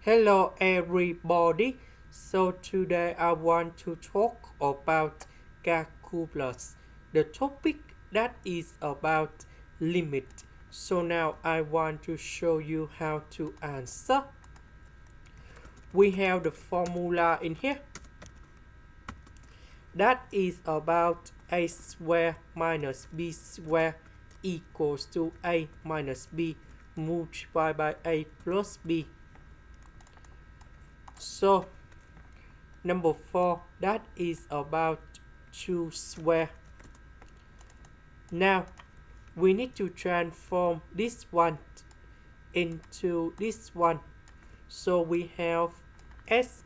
Hello everybody. So today I want to talk about calculus. The topic that is about limit. So now I want to show you how to answer. We have the formula in here. That is about a square minus b square equals to a minus b multiplied by a plus b. So number 4, that is about 2 square. Now we need to transform this one into this one. So we have s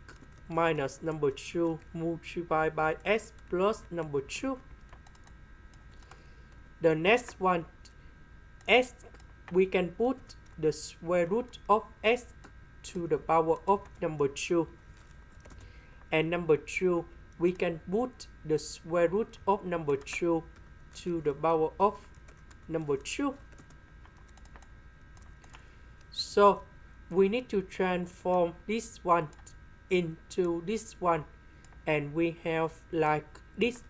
minus number 2 multiplied by s plus number 2. The next one, s, we can put the square root of s to the power of number 2. And number 2, we can put the square root of number 2 to the power of number 2. So we need to transform this one into this one, and we have like this.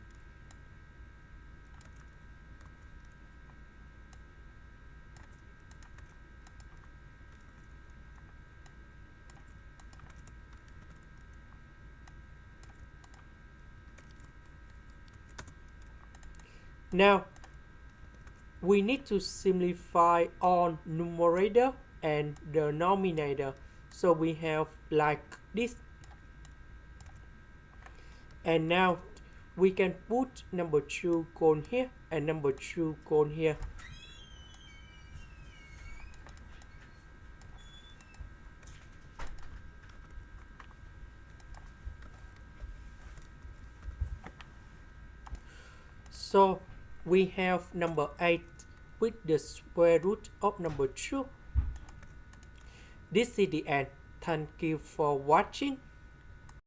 Now we need to simplify on numerator and the denominator. So we have like this. And now we can put number 2 cone here and number 2 cone here. So we have number 8 with the square root of number 2. This is the end. Thank you for watching.